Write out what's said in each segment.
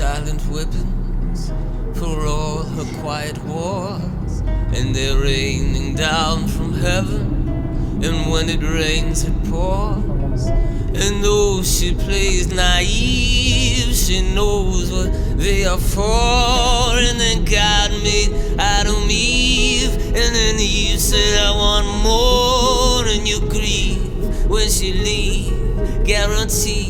silent weapons for all her quiet wars, and they're raining down from heaven, and when it rains it pours. And though she plays naive, she knows what they are for. And then God made Adam Eve, and then Eve said I want more, and you grieve when she leaves, guaranteed.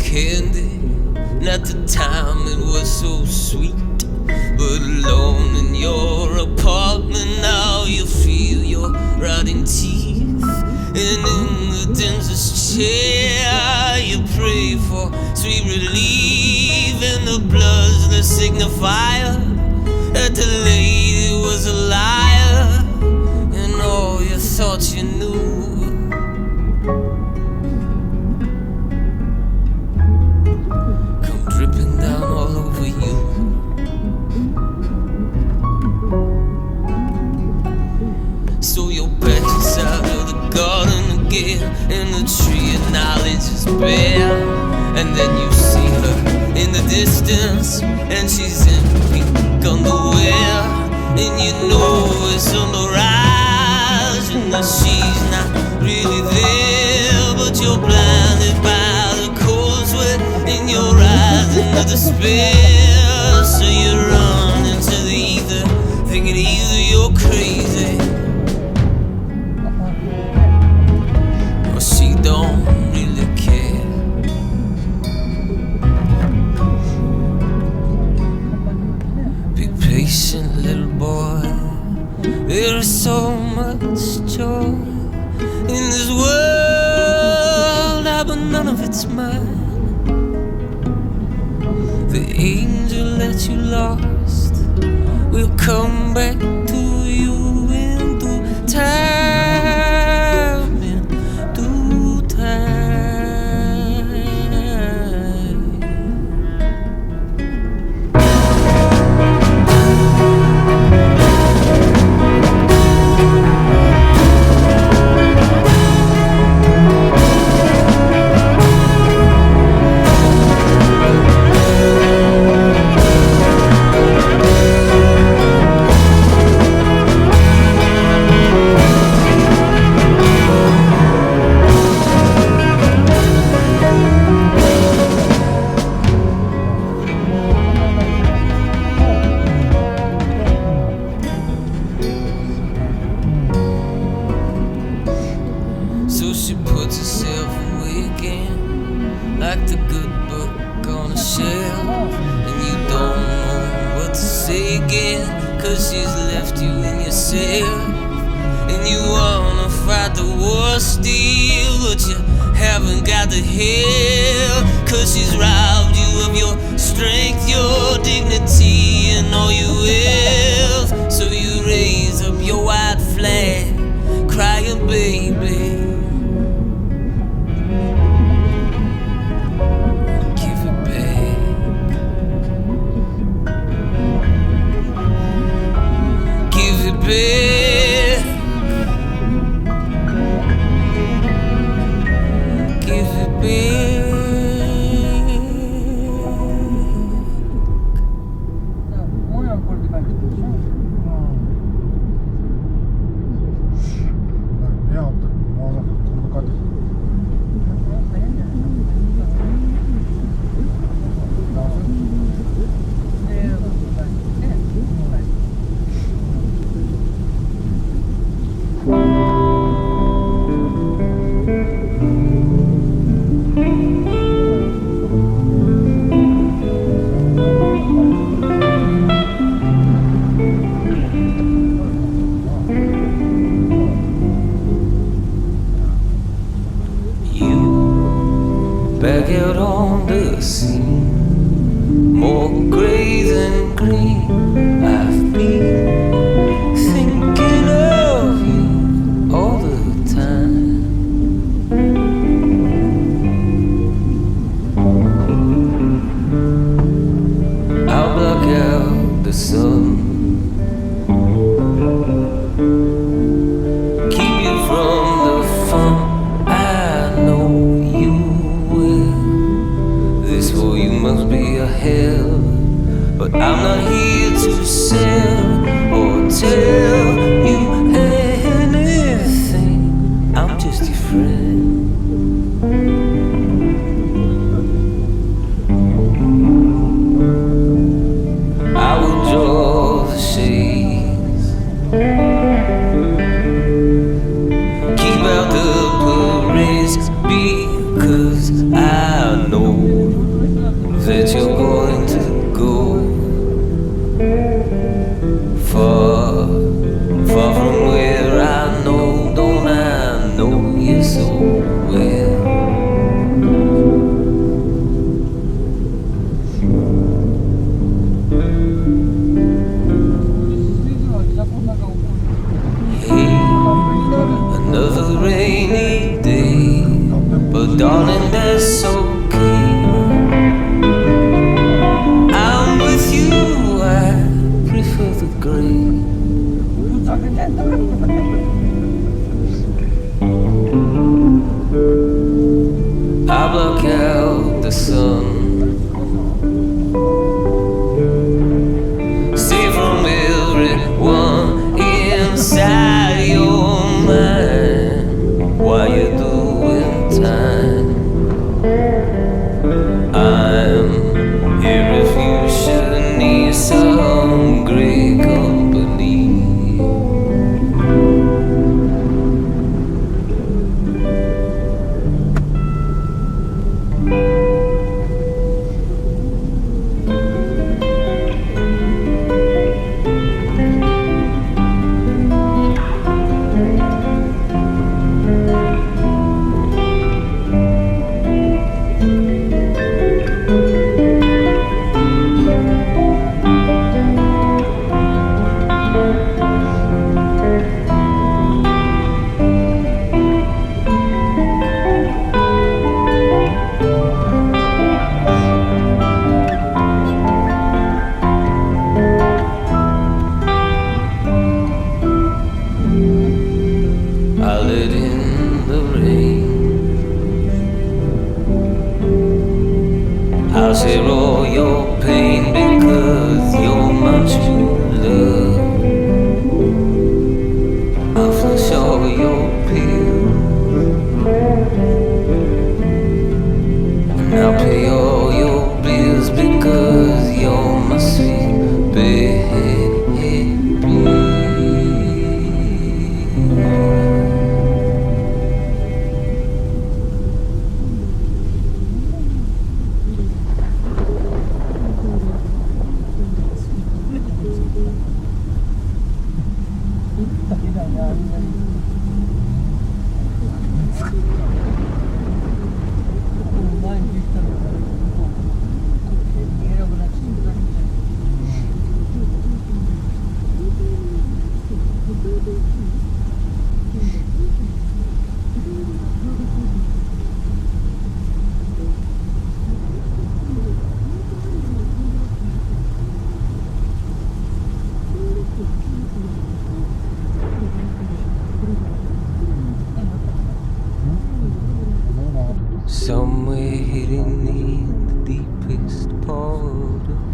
Candy, and at the time it was so sweet, but alone in your apartment now you feel your rotting teeth. And in the dentist's chair you pray for sweet relief, and the blood's the signifier that the lady was a liar, and all you thought you knew dripping down all over you. So you're back inside of the garden again, and the tree of knowledge is bare. And then you see her in the distance, and she's in pink underwear, and you know it's on the rise, and that she's not really there, but you're blinded by the cold sweat in your eyes and the despair. So you run into the ether, thinking either you're crazy or she don't really care. Be patient, little boy, there is so much joy in this world, but none of it's mine. The angel that you lost will come back to you in due time, in due time. So she puts herself away again, like the good book on a shelf, and you don't know what to say again, 'cause she's left you in yourself. And you wanna fight the war still, but you haven't got the hell, 'cause she's robbed you of your strength, your dignity, and all your wealth. So you raise up your white flag, crying baby, back, give it back. Back out on the scene, more gray than green. I've been thinking of you all the time. I'll block out the sun. Keep you from the fun. I know you will. This for you must be a hell, but I'm not here to sell or tell you anything. I'm just your friend. I will draw the shades, keep out the parades, because I know that you're going to go far, far from where I know. Don't I know you so well? Another rainy day, but darling, that's okay. I'm with you, I prefer the gray. I block out the sun, stay from everyone inside your mind while you're doing time. I'm here if you should need some great company. I let in the rain, I'll share all your pain because you're my true love. I'll flush all your pills, and I'll pay all your bills because you're my sweet baby. Somewhere hidden in the deepest part of